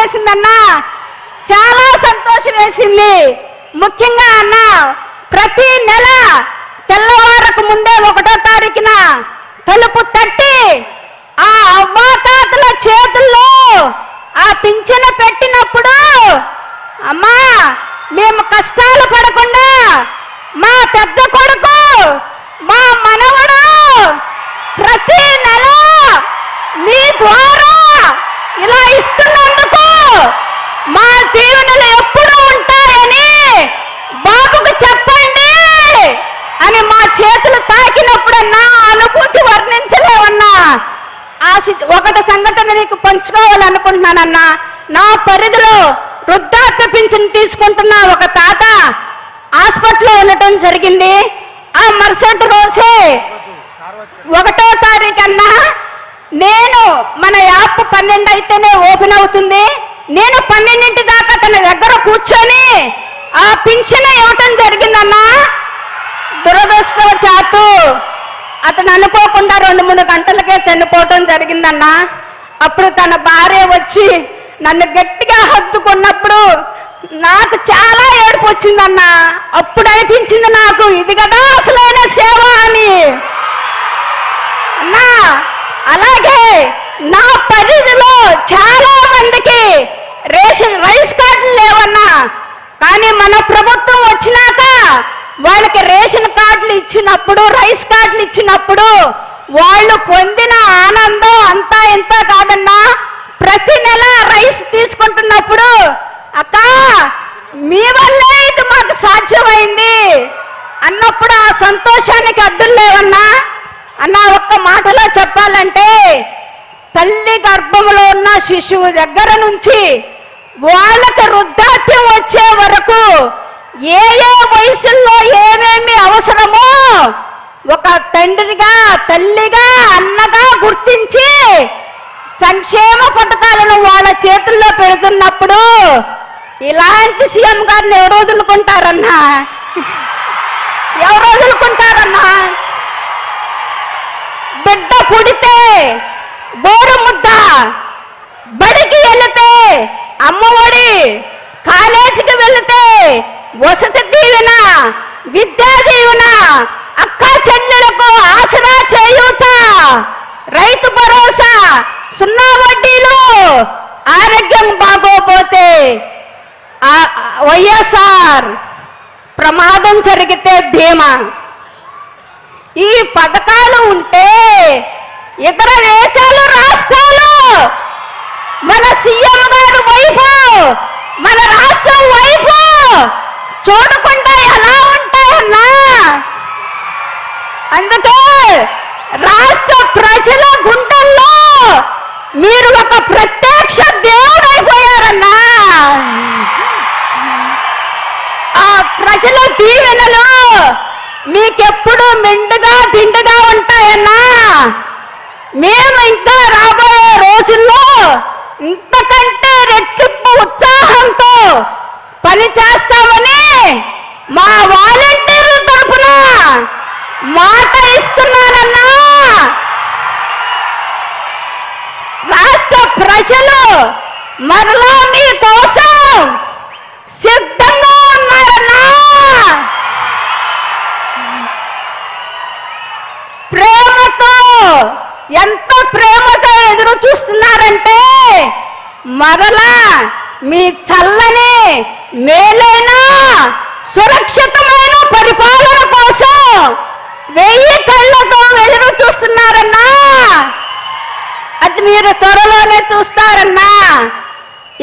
వేసిందన్నా, చాలా సంతోషం వేసింది. ముఖ్యంగా అన్న, ప్రతి నెల తెల్లవారకు ముందే 1వ తారీఖున తలుపు తట్టి ఆ అవ్వాతాతల చేతుల్లో ఆ పింఛను పెట్టినప్పుడు, అమ్మా మేము కష్టాలు పడకుండా మా పెద్ద కొడుకు మా మనవడు ప్రతి నెల మీ ద్వారా ఇలా ఇస్తున్నందుకు మా దీవెనలు ఎప్పుడూ ఉంటాయని బాబుకు చెప్పండి అని మా చేతులు తాకినప్పుడన్నా అనుభూతి వర్ణించలేవన్నా. ఒకటి సంఘటన నీకు పంచుకోవాలనుకుంటున్నానన్నా. నా పరిధిలో వృద్ధాప్య పింఛను తీసుకుంటున్న ఒక తాత హాస్పిటల్లో ఉండటం జరిగింది. ఆ మరుసటి రోజే 1వ తారీఖన్నా నేను మన యాప్ 12 అయితేనే ఓపెన్ అవుతుంది. నేను 12 దాకా తన దగ్గర కూర్చొని ఆ పింఛను ఇవ్వటం జరిగిందన్నా. దురదృష్టవశాత్తు అతను అనుకోకుండా 2-3 గంటలకే చనిపోవటం జరిగిందన్నా. అప్పుడు తన భార్య వచ్చి నన్ను గట్టిగా హత్తుకున్నప్పుడు నాకు చాలా ఏడుపు వచ్చిందన్నా. అప్పుడు అనిపించింది నాకు, ఇది కదా అసలైన సేవ అని అన్నా. అలాగే నా పరిధిలో చాలా మందికి రైస్ కార్డులు లేవన్నా. కానీ మన ప్రభుత్వం వచ్చినాక వాళ్ళకి రేషన్ కార్డులు ఇచ్చినప్పుడు, రైస్ కార్డులు ఇచ్చినప్పుడు వాళ్ళు పొందిన ఆనందం అంతా ఇంత కాదన్నా. ప్రతి నెల రైస్ తీసుకుంటున్నప్పుడు, అక్క మీ వల్లే ఇది మాకు సాధ్యమైంది అన్నప్పుడు ఆ సంతోషానికి అడ్డులు లేవన్నా. అన్న ఒక్క మాటలో చెప్పాలంటే, తల్లి గర్భంలో ఉన్న శిశువు దగ్గర నుంచి వాళ్ళకి వృద్ధాప్యం వచ్చే వరకు ఏ ఏ వయసుల్లో ఏమేమి అవసరమో ఒక తండ్రిగా, తల్లిగా, అన్నగా గుర్తించి సంక్షేమ పథకాలను వాళ్ళ చేతుల్లో పెడుతున్నప్పుడు ఇలాంటి సీఎం గారిని ఎవరు వదులుకుంటారన్నా? ఎవరు వదులుకుంటారన్నా? బిడ్డ పుడితే గోరు ముద్ద, బడికి వెళితే అమ్మఒడి, కాలేజీకి వెళితే వసతి దీవెన, విద్యా దీవెన, అక్క చెల్లెలకు ఆసరా చేయూత, రైతు భరోసా, 0 వడ్డీలు, ఆరోగ్యం బాగోపోతే వైఎస్ఆర్, ప్రమాదం జరిగితే బీమా. ఈ పథకాలు ఉంటే ఇతర దేశాలు, రాష్ట్రాలు మన సీఎం గారు వైపు, మన రాష్ట్రం వైపు చూడకుండా ఎలా ఉంటాయన్నా? అందుకే రాష్ట్ర ప్రజల గుండెల్లో మీరు ఒక ప్రత్యక్ష దేవుడైపోయారన్నా. ఆ ప్రజల దీవెనలు మీకెప్పుడు మెండుగా దిండుగా ఉంటాయన్నా. మేము ఇంకా రాబోయే రోజుల్లో ఇంతకంటే రెట్టింపు ఉత్సాహంతో పని చేస్తామని మా వాలంటీర్ల తరఫున మాట ఇస్తున్నానన్నా. రాష్ట్ర ప్రజలు మరలా మీ కోసం సిద్ధంగా ఉన్నారన్నా. ప్రేమతో, ఎంత ప్రేమతో ఎదురు చూస్తున్నారంటే మరలా మీ చల్లని, మేలైన, సురక్షితమైన పరిపాలన కోసం 1000 కళ్ళతో ఎదురు చూస్తున్నారన్నా. అది మీరు త్వరలోనే చూస్తారన్నా.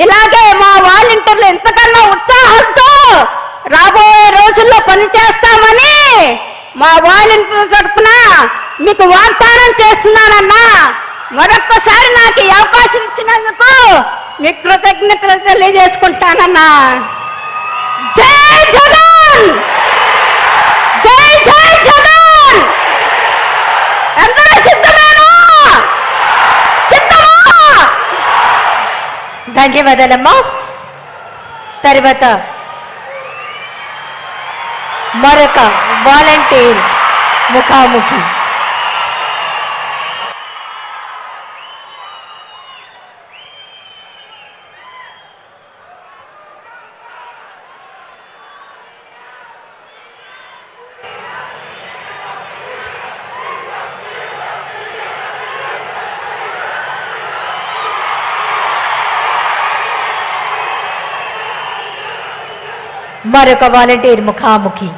ఇలాగే మా వాలంటీర్లు ఎంతకన్నా ఉత్సాహంతో రాబోయే రోజుల్లో పనిచేస్తామని మా వాలంటీర్ల తరఫున మీకు వాగ్దానం చేస్తున్నానన్నా. మరొక్కసారి నాకు ఈ అవకాశం ఇచ్చినందుకు మీకు కృతజ్ఞతలు తెలియజేసుకుంటానన్నా. జై జగన్, జై జై జగన్. అందరూ సిద్ధమేనా? సిద్ధమా? ధన్యవాదాలమ్మా. తర్వాత మరొక వాలంటీర్ ముఖాముఖి. మరొక వాలంటీర్ ముఖాముఖి.